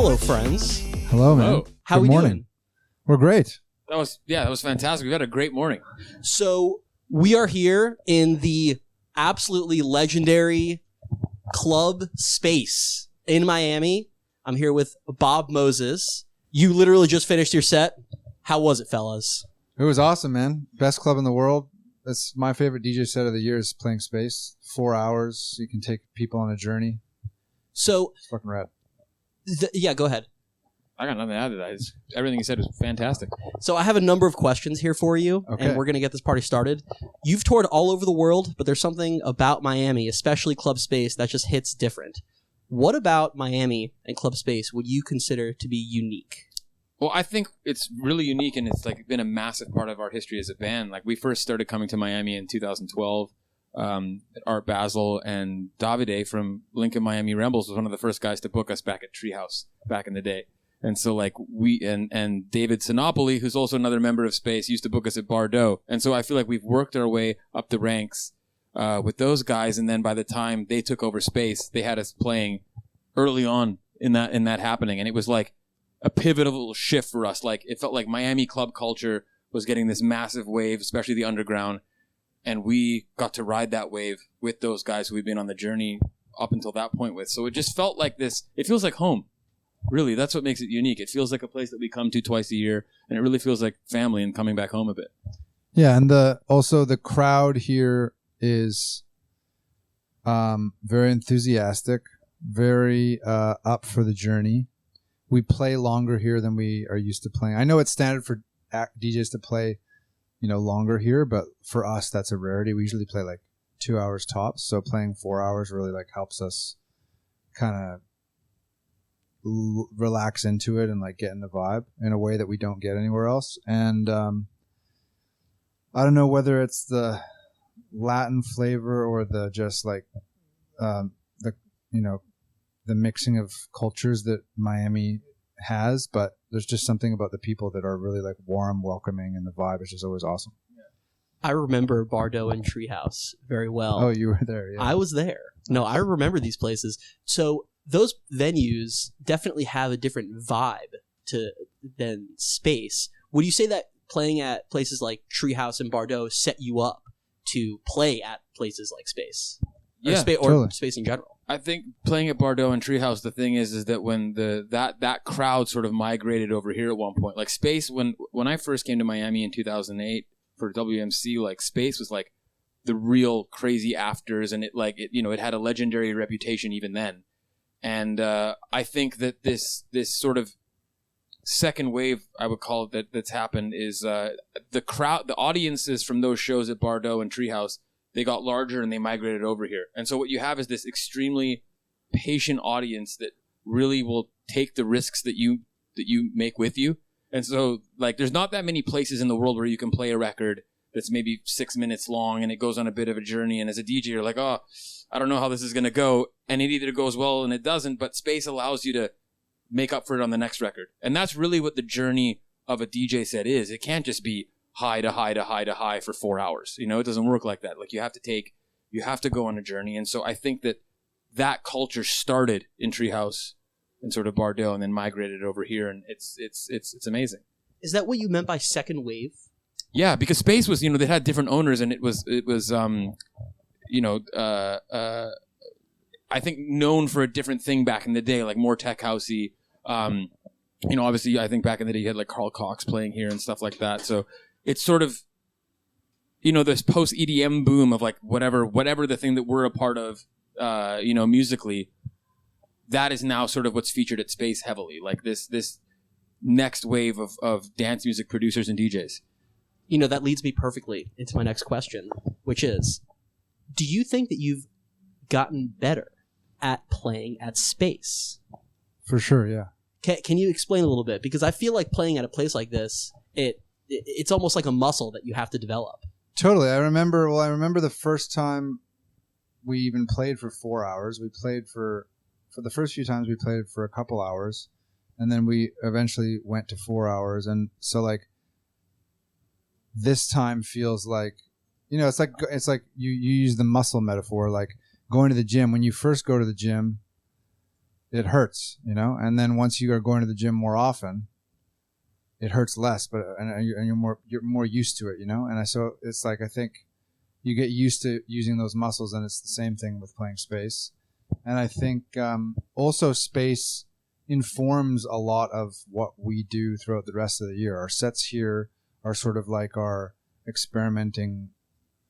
Hello, friends. Hello, man. Hello. How Good we morning. doing? We're great. That was fantastic. We had a great morning. So we are here in the absolutely legendary club space in Miami. I'm here with Bob Moses. You literally just finished your set. How was it, fellas? It was awesome, man. Best club in the world. That's my favorite DJ set of the year is Playing Space. 4 hours. You can take people on a journey. So, It's fucking rad. yeah, go ahead. I got nothing to add to that. Everything you said was fantastic. So I have a number of questions here for you, Okay. and we're going to get this party started. You've toured all over the world, but there's something about Miami, especially Club Space, that just hits different. What about Miami and Club Space would you consider to be unique? Well, I think it's really unique, and it's like been a massive part of our history as a band. Like we first started coming to Miami in 2012. Art Basel and Davide from Lincoln Miami Rambles was one of the first guys to book us back at Treehouse back in the day. And so like we and David Sinopoli, who's also another member of Space, used to book us at Bardau. And so I feel like we've worked our way up the ranks with those guys. And then by the time they took over Space, they had us playing early on in that happening. And it was like a pivotal shift for us. Like it felt like Miami club culture was getting this massive wave, especially the underground. And we got to ride that wave with those guys who we've been on the journey up until that point with. So it just felt like this. It feels like home. Really, that's what makes it unique. It feels like a place that we come to twice a year, and it really feels like family and coming back home a bit. Yeah, and also the crowd here is very enthusiastic, very up for the journey. We play longer here than we are used to playing. I know it's standard for DJs to play, longer here, but for us that's a rarity. We usually play like 2 hours tops, so playing 4 hours really like helps us kind of relax into it and like get in the vibe in a way that we don't get anywhere else. And I don't know whether it's the Latin flavor or the just like the mixing of cultures that Miami has, but there's just something about the people that are really like warm, welcoming, and the vibe is just always awesome. I remember Bardau and Treehouse very well. Oh, you were there. Yeah. I was there. No, I remember these places. So those venues definitely have a different vibe than Space. Would you say that playing at places like Treehouse and Bardau set you up to play at places like Space? Yeah, or Space in general? I think playing at Bardau and Treehouse, the thing is that when that crowd sort of migrated over here at one point, like Space, when I first came to Miami in 2008 for WMC, like Space was like the real crazy afters, and it had a legendary reputation even then. And I think that this sort of second wave, I would call it, that's happened is the audiences from those shows at Bardau and Treehouse, they got larger and they migrated over here. And so what you have is this extremely patient audience that really will take the risks that you make with you. And so like there's not that many places in the world where you can play a record that's maybe 6 minutes long and it goes on a bit of a journey. And as a DJ, you're like, oh, I don't know how this is going to go. And it either goes well and it doesn't, but Space allows you to make up for it on the next record. And that's really what the journey of a DJ set is. It can't just be high to high to high to high for 4 hours. It doesn't work like that. Like you have to go on a journey. And so I think that culture started in Treehouse and sort of Bardau and then migrated over here. And it's amazing. Is that what you meant by second wave? Yeah, because Space was, they had different owners, and it was I think known for a different thing back in the day, like more tech housey. Obviously, I think back in the day you had like Carl Cox playing here and stuff like that. So it's sort of, this post EDM boom of like whatever the thing that we're a part of, musically. That is now sort of what's featured at Space heavily, like this next wave of dance music producers and DJs. That leads me perfectly into my next question, which is, do you think that you've gotten better at playing at Space? For sure, yeah. Can you explain a little bit? Because I feel like playing at a place like this, it's almost like a muscle that you have to develop. Totally. I remember the first time we even played for 4 hours. We played for the first few times we played for a couple hours, and then we eventually went to 4 hours. And so like this time feels like, it's like you use the muscle metaphor, like going to the gym. When you first go to the gym, it hurts, and then once you are going to the gym more often, it hurts less, but you're more used to it, so it's like, I think you get used to using those muscles, and it's the same thing with playing space. And I think also space informs a lot of what we do throughout the rest of the year. Our sets here are sort of like our experimenting,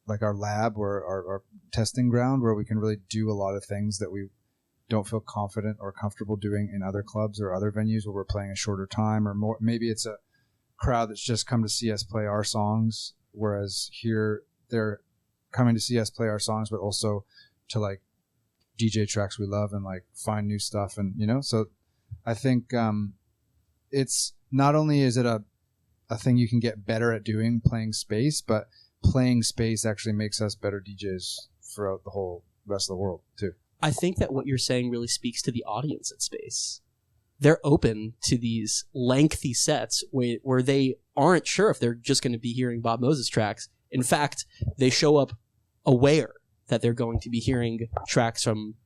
like our lab or our testing ground, where we can really do a lot of things that we don't feel confident or comfortable doing in other clubs or other venues where we're playing a shorter time or more. Maybe it's a crowd that's just come to see us play our songs, whereas here they're coming to see us play our songs, but also to like DJ tracks we love and like find new stuff. And, so I think it's not only is it a thing you can get better at doing, playing space, but playing space actually makes us better DJs throughout the whole rest of the world too. I think that what you're saying really speaks to the audience at Space. They're open to these lengthy sets where they aren't sure if they're just going to be hearing Bob Moses tracks. In fact, they show up aware that they're going to be hearing tracks from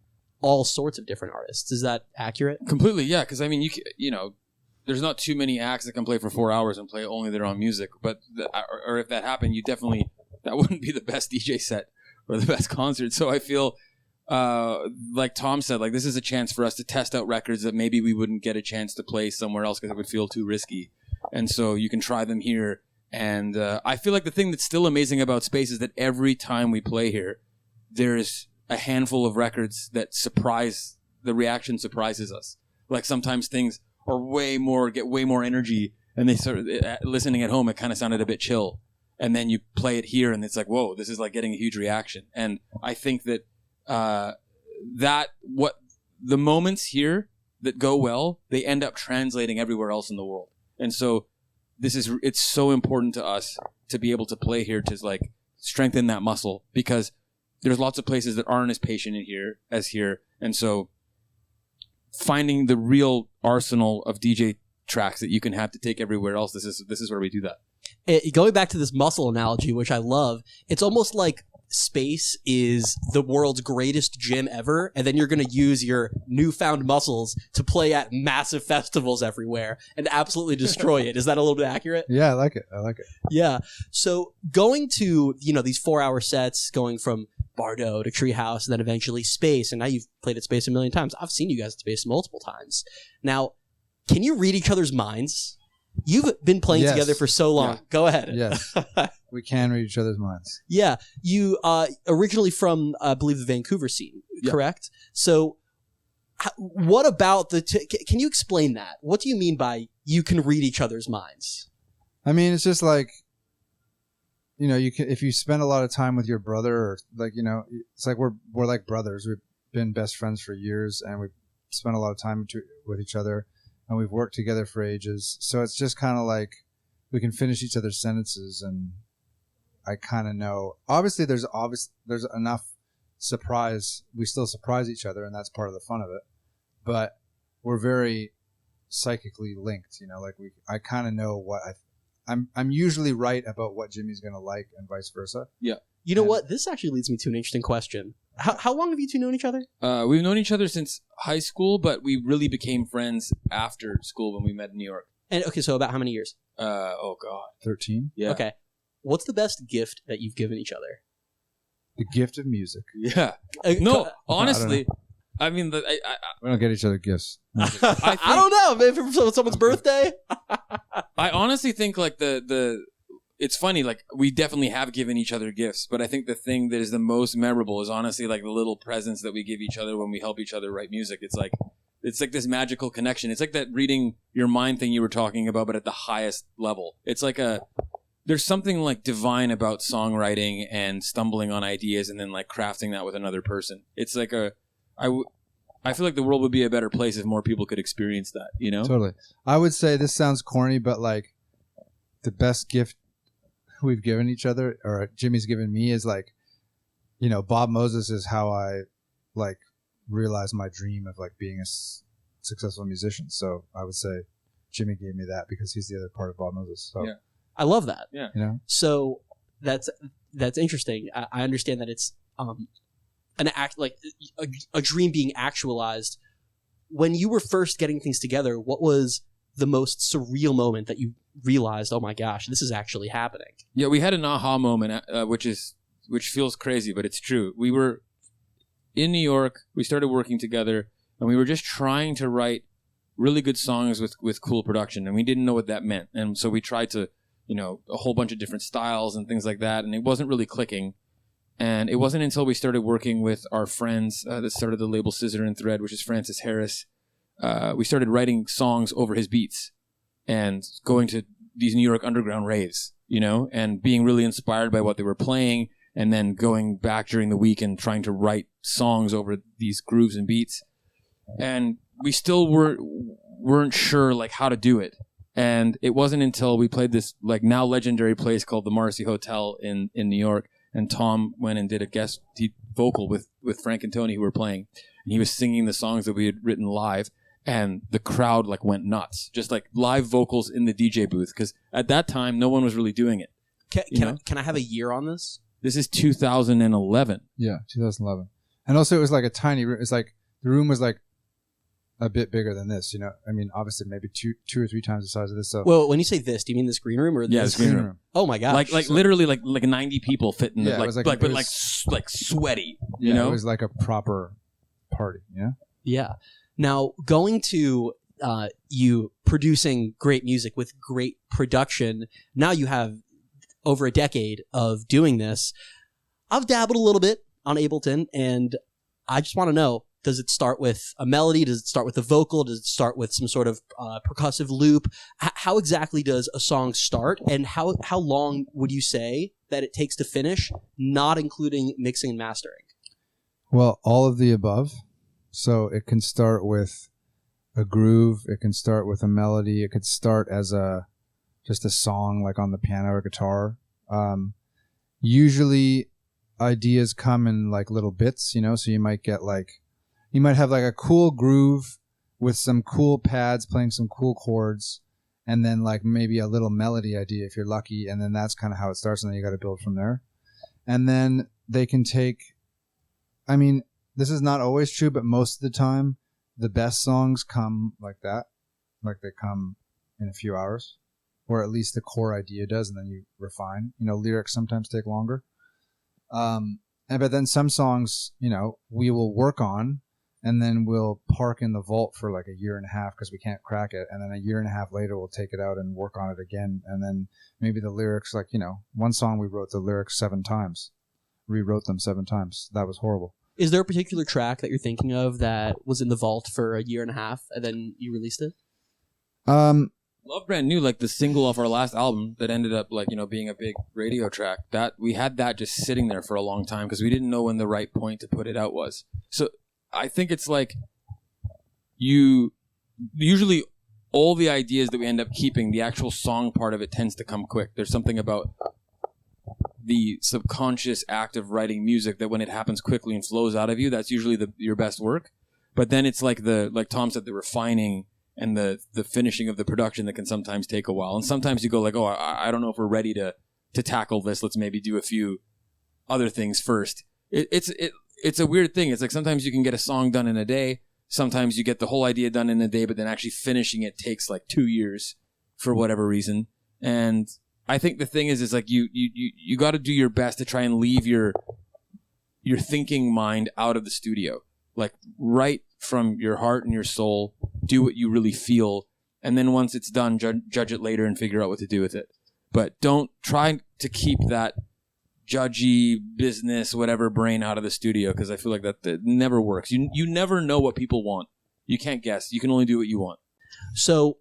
all sorts of different artists. Is that accurate? Completely, yeah. Because I mean, there's not too many acts that can play for 4 hours and play only their own music. But or if that happened, that wouldn't be the best DJ set or the best concert. So I feel, like Tom said, like this is a chance for us to test out records that maybe we wouldn't get a chance to play somewhere else because it would feel too risky. And so you can try them here. And I feel like the thing that's still amazing about Space is that every time we play here, there's a handful of records that the reaction surprises us. Like sometimes things are get way more energy, and they sort of, listening at home, it kind of sounded a bit chill. And then you play it here and it's like, whoa, this is like getting a huge reaction. And I think that what the moments here that go well, they end up translating everywhere else in the world. And so it's so important to us to be able to play here to like strengthen that muscle, because there's lots of places that aren't as patient as here. And so finding the real arsenal of DJ tracks that you can have to take everywhere else, this is where we do that. Going back to this muscle analogy, which I love, it's almost like Space is the world's greatest gym ever, and then you're going to use your newfound muscles to play at massive festivals everywhere and absolutely destroy it. Is that a little bit accurate? Yeah, I like it. Yeah. So going to, these 4-hour sets, going from Bardau to Treehouse and then eventually Space, and now you've played at Space a million times. I've seen you guys at Space multiple times. Now, can you read each other's minds? You've been playing together for so long. Yeah. Go ahead. Yes. We can read each other's minds. Yeah. You originally from, I believe, the Vancouver scene, correct? So what about can you explain that? What do you mean by you can read each other's minds? I mean, it's just like, you can, if you spend a lot of time with your brother, or like, it's like we're like brothers. We've been best friends for years, and we've spent a lot of time with each other, and we've worked together for ages. So it's just kind of like we can finish each other's sentences, and I kind of know. Obviously, there's enough surprise. We still surprise each other, and that's part of the fun of it. But we're very psychically linked. Like I kind of know what I'm usually right about what Jimmy's going to like, and vice versa. Yeah. You know what? This actually leads me to an interesting question. How long have you two known each other? We've known each other since high school, but we really became friends after school when we met in New York. And okay, so about how many years? 13. Yeah. Okay. What's the best gift that you've given each other? The gift of music. Yeah. No, honestly, I mean, we don't get each other gifts. I don't know. Maybe for someone's birthday. I honestly think like it's funny. Like we definitely have given each other gifts, but I think the thing that is the most memorable is honestly like the little presents that we give each other when we help each other write music. It's like this magical connection. It's like that reading your mind thing you were talking about, but at the highest level. It's like there's something like divine about songwriting and stumbling on ideas and then like crafting that with another person. It's like I feel like the world would be a better place if more people could experience that, Totally. I would say this sounds corny, but like the best gift we've given each other, or Jimmy's given me, is like, Bob Moses is how I like realized my dream of like being a successful musician. So I would say Jimmy gave me that because he's the other part of Bob Moses. So. Yeah. I love that. Yeah. So that's interesting. I understand that it's an act, like a dream being actualized. when you were first getting things together, what was the most surreal moment that you realized, oh my gosh, this is actually happening? Yeah, we had an aha moment, which feels crazy, but it's true. We were in New York. We started working together, and we were just trying to write really good songs with cool production, and we didn't know what that meant. And so we tried to, a whole bunch of different styles and things like that, and it wasn't really clicking. And it wasn't until we started working with our friends that started the label Scissor and Thread, which is Francis Harris. We started writing songs over his beats and going to these New York underground raves, and being really inspired by what they were playing, and then going back during the week and trying to write songs over these grooves and beats. And we still weren't sure like how to do it. And it wasn't until we played this like now legendary place called the Marcy Hotel in New York, and Tom went and did a guest vocal with Frank and Tony, who were playing, and he was singing the songs that we had written live, and the crowd like went nuts, just like live vocals in the DJ booth, because at that time no one was really doing it. Can I have a year on this? This is 2011. Yeah, 2011. And also it was like a tiny room. It's like the room was like a bit bigger than this, I mean, obviously maybe two or three times the size of this. So well, when you say this, do you mean this green room or this green room? Oh my gosh! Like literally like 90 people fit in Yeah, it, it was like- but it like sweaty, yeah, it was like a proper party, Yeah. Now, going to you producing great music with great production, now you have over a decade of doing this. I've dabbled a little bit on Ableton, and I just want to know, does it start with a melody? Does it start with a vocal? Does it start with some sort of percussive loop? How exactly does a song start, and how long would you say that it takes to finish, not including mixing and mastering? Well, all of the above. So it can start with a groove. It can start with a melody. It could start as just a song like on the piano or guitar. Usually ideas come in like little bits, so you might have like a cool groove with some cool pads playing some cool chords, and then like maybe a little melody idea if you're lucky, and then that's kind of how it starts, and then you got to build from there. And then they can take, I mean, this is not always true, but most of the time the best songs come like that, like they come in a few hours, or at least the core idea does, and then you refine. Lyrics sometimes take longer. But then some songs, we will work on, and then we'll park in the vault for like a year and a half because we can't crack it. And then a year and a half later, we'll take it out and work on it again. And then maybe the lyrics, like, one song we wrote the lyrics 7 times, rewrote them 7 times. That was horrible. Is there a particular track that you're thinking of that was in the vault for a year and a half and then you released it? Love Brand New, like the single off our last album that ended up like, being a big radio track, that we had that just sitting there for a long time because we didn't know when the right point to put it out was. So I think it's like usually all the ideas that we end up keeping, the actual song part of it tends to come quick. There's something about the subconscious act of writing music that when it happens quickly and flows out of you, that's usually your best work. But then it's like like Tom said, the refining and the finishing of the production that can sometimes take a while. And sometimes you go like, oh, I don't know if we're ready to tackle this. Let's maybe do a few other things first. It's a weird thing. It's like sometimes you can get a song done in a day. Sometimes you get the whole idea done in a day, but then actually finishing it takes like 2 years for whatever reason. And I think the thing is like you got to do your best to try and leave your thinking mind out of the studio. Like write from your heart and your soul, do what you really feel, and then once it's done, judge it later and figure out what to do with it. But don't try to keep that judgy business, whatever brain out of the studio, because I feel like that never works. You never know what people want. You can't guess. You can only do what you want. So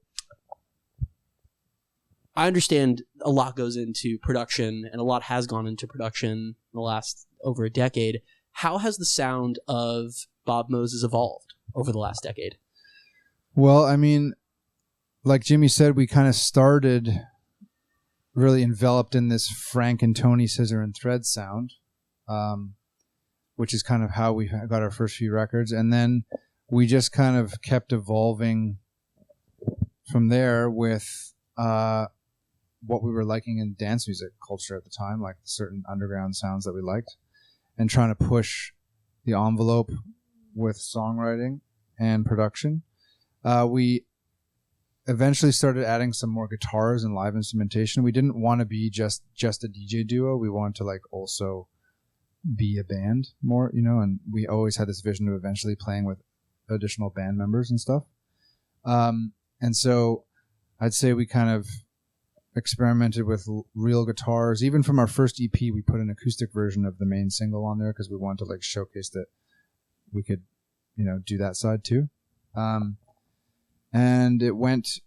I understand a lot goes into production, and a lot has gone into production in the last over a decade. How has the sound of Bob Moses evolved over the last decade? Well, I mean, like Jimmy said, we kind of started really enveloped in this Frank and Tony Scissor and Thread sound, which is kind of how we got our first few records. And then we just kind of kept evolving from there with what we were liking in dance music culture at the time, like certain underground sounds that we liked, and trying to push the envelope with songwriting. and production. We eventually started adding some more guitars and live instrumentation. We didn't want to be just a DJ duo. We wanted to like also be a band more, and we always had this vision of eventually playing with additional band members and stuff. And so I'd say we kind of experimented with real guitars. Even from our first EP, we put an acoustic version of the main single on there because we wanted to like showcase that we could, do that side too. And it went,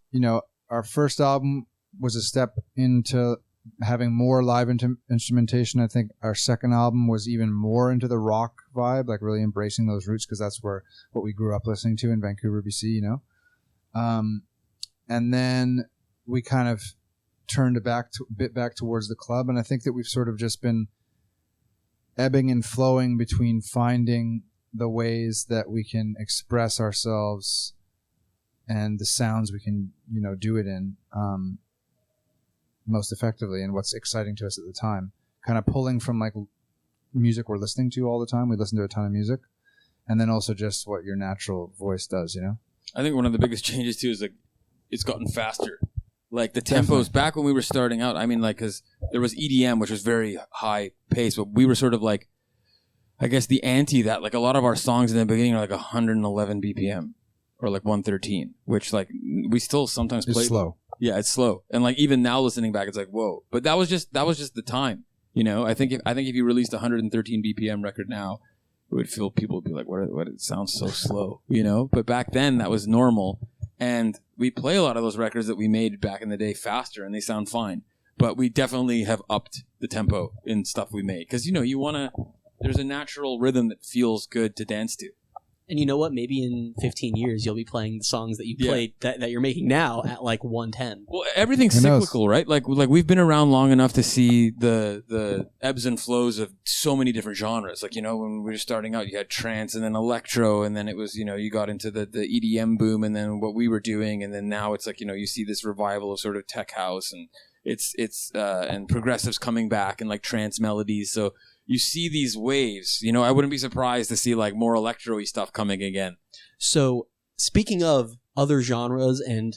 our first album was a step into having more live instrumentation. I think our second album was even more into the rock vibe, like really embracing those roots because that's what we grew up listening to in Vancouver, BC, and then we kind of turned a bit back towards the club. And I think that we've sort of just been ebbing and flowing between finding the ways that we can express ourselves and the sounds we can, do it in most effectively and what's exciting to us at the time. Kind of pulling from like music we're listening to all the time. We listen to a ton of music. And then also just what your natural voice does, I think one of the biggest changes too is like it's gotten faster. Like the tempos back when we were starting out, I mean, like, because there was EDM, which was very high pace, but we were sort of like, I guess the anti that, like a lot of our songs in the beginning are like 111 BPM or like 113, which like we still sometimes play. It's slow. Yeah, it's slow. And like even now listening back, it's like, whoa. But that was just the time, I think if you released a 113 BPM record now, it would feel people would be like, what it sounds so slow, But back then that was normal. And we play a lot of those records that we made back in the day faster and they sound fine. But we definitely have upped the tempo in stuff we make. Because, there's a natural rhythm that feels good to dance to. And you know what? Maybe in 15 years, you'll be playing the songs that you played that you're making now at like 110. Well, everything's cyclical, right? Like we've been around long enough to see the ebbs and flows of so many different genres. Like, when we were starting out, you had trance and then electro, and then it was, you got into the EDM boom and then what we were doing. And then now it's like, you see this revival of sort of tech house and it's and progressives coming back and like trance melodies. So you see these waves, I wouldn't be surprised to see like more electro-y stuff coming again. So speaking of other genres and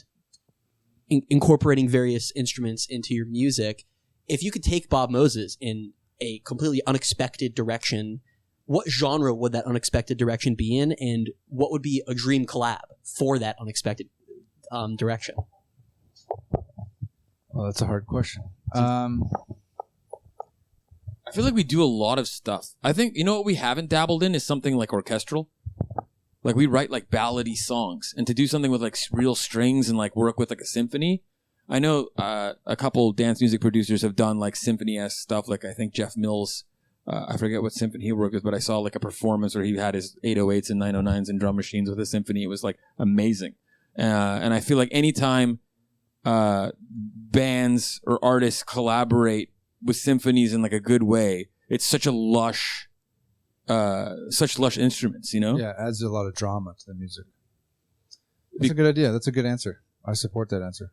incorporating various instruments into your music, if you could take Bob Moses in a completely unexpected direction, what genre would that unexpected direction be in? And what would be a dream collab for that unexpected direction? Well, that's a hard question. I feel like we do a lot of stuff. I think, what we haven't dabbled in is something like orchestral. Like we write like ballady songs, and to do something with like real strings and like work with like a symphony. I know a couple dance music producers have done like symphony-esque stuff. Like I think Jeff Mills, I forget what symphony he worked with, but I saw like a performance where he had his 808s and 909s and drum machines with a symphony. It was like amazing. And I feel like anytime bands or artists collaborate with symphonies in like a good way, it's such lush instruments, Yeah, it adds a lot of drama to the music. That's a good idea. That's a good answer. I support that answer.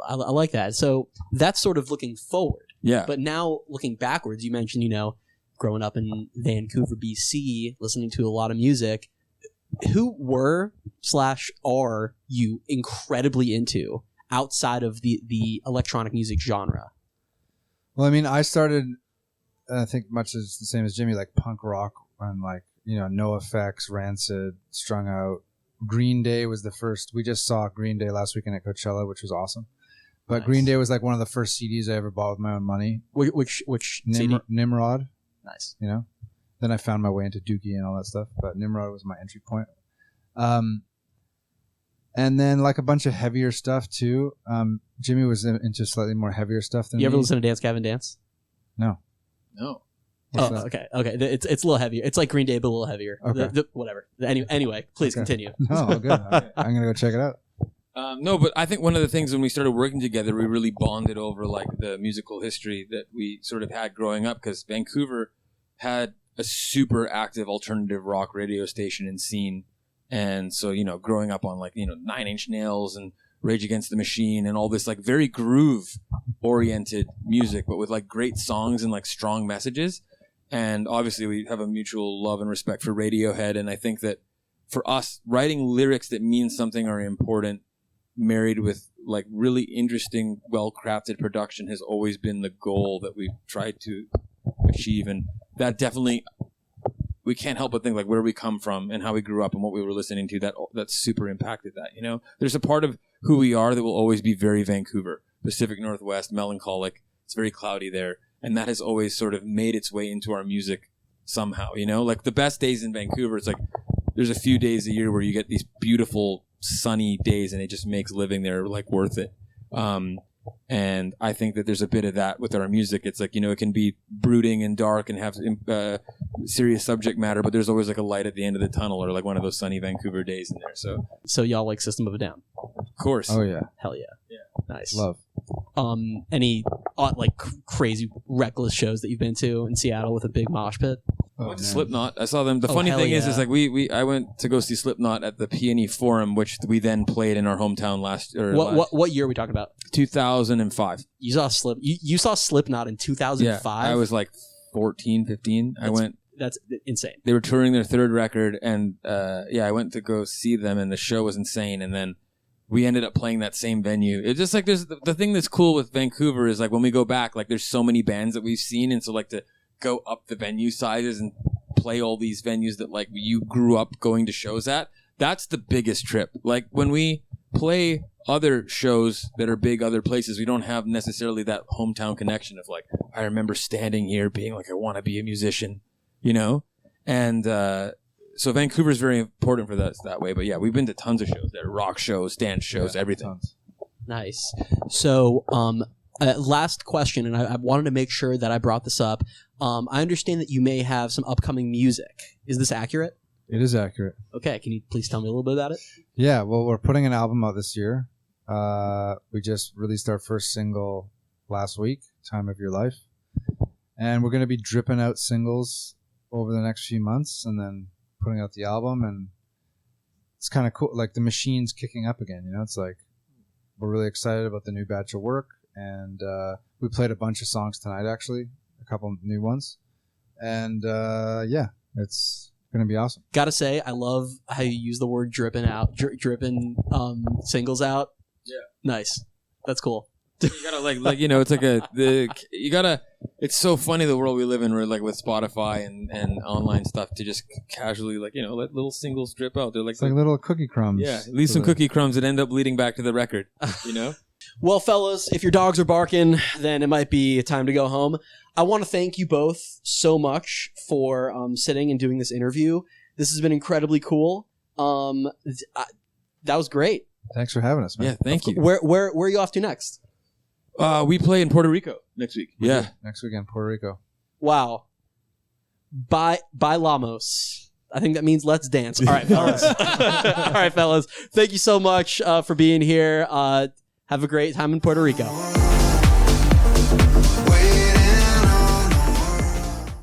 I like that. So that's sort of looking forward. Yeah. But now looking backwards, you mentioned, growing up in Vancouver, BC, listening to a lot of music. Who are you incredibly into outside of the electronic music genre? Well, I mean, I started, I think much as the same as Jimmy, like punk rock and like, No Effects, Rancid, Strung Out. Green Day was the first. We just saw Green Day last weekend at Coachella, which was awesome. But nice. Green Day was like one of the first CDs I ever bought with my own money. Which CD? Nimrod. Nice. Then I found my way into Dookie and all that stuff. But Nimrod was my entry point. And then like a bunch of heavier stuff too. Jimmy was into slightly more heavier stuff than me. You ever listen to Dance Gavin Dance? No. Okay. It's a little heavier. It's like Green Day, but a little heavier. Okay. Whatever. Anyway, please continue. No, good. I'm gonna go check it out. No, but I think one of the things when we started working together, we really bonded over like the musical history that we sort of had growing up, because Vancouver had a super active alternative rock radio station and scene. And so, growing up on like, 9 Inch Nails and Rage Against the Machine and all this like very groove oriented music, but with like great songs and like strong messages. And obviously we have a mutual love and respect for Radiohead. And I think that for us, writing lyrics that mean something are important, married with like really interesting, well-crafted production has always been the goal that we've tried to achieve. And that definitely, we can't help but think like where we come from and how we grew up and what we were listening to, that super impacted that, you know? There's a part of who we are that will always be very Vancouver, Pacific Northwest, melancholic. It's very cloudy there. And that has always sort of made its way into our music somehow, you know? Like the best days in Vancouver, it's like there's a few days a year where you get these beautiful sunny days and it just makes living there like worth it. And I think that there's a bit of that with our music. It's like, you know, it can be brooding and dark and have serious subject matter, but there's always like a light at the end of the tunnel or like one of those sunny Vancouver days in there. So y'all like System of a Down? Of course. Oh yeah. Hell yeah. Yeah. Nice. Love. Any like crazy reckless shows that you've been to in Seattle with a big mosh pit? I went to Slipknot. I saw them. The funny thing is like I went to go see Slipknot at the Peony Forum, which we then played in our hometown last year. What year are we talking about? 2005. You saw you saw Slipknot in 2005? Yeah, I was like 14, 15. I went. That's insane. They were touring their third record, and I went to go see them, and the show was insane. And then we ended up playing that same venue. It's just like there's the thing that's cool with Vancouver is like when we go back, like there's so many bands that we've seen, and so like to go up the venue sizes and play all these venues that like you grew up going to shows at, that's the biggest trip. Like when we play other shows that are big other places, we don't have necessarily that hometown connection of like, I remember standing here being like, I want to be a musician, you know? And so Vancouver's very important for us that way. But yeah, we've been to tons of shows there, rock shows, dance shows, everything. Tons. Nice. So last question, and I wanted to make sure that I brought this up. I understand that you may have some upcoming music. Is this accurate? It is accurate. Okay. Can you please tell me a little bit about it? Yeah, well, we're putting an album out this year. We just released our first single last week, Time of Your Life. And we're going to be dripping out singles over the next few months and then putting out the album. And it's kind of cool. Like the machine's kicking up again, you know? It's like we're really excited about the new batch of work. And we played a bunch of songs tonight, actually. A couple new ones. And it's going to be awesome. Gotta say, I love how you use the word dripping out, dripping singles out. Yeah. Nice. That's cool. You gotta like you know, it's like it's so funny the world we live in where like with Spotify and online stuff to just casually like, you know, let little singles drip out. They're like, it's like little cookie crumbs. Yeah, leave some cookie crumbs that end up leading back to the record, you know? Well, fellas, if your dogs are barking, then it might be time to go home. I want to thank you both so much for sitting and doing this interview. This has been incredibly cool. That was great. Thanks for having us, man. Yeah, thank you. Where are you off to next? We play in Puerto Rico next week. Yeah. Next weekend, Puerto Rico. Wow. Bye, Lamos. I think that means let's dance. All right, fellas. All right, fellas. Thank you so much for being here. Have a great time in Puerto Rico.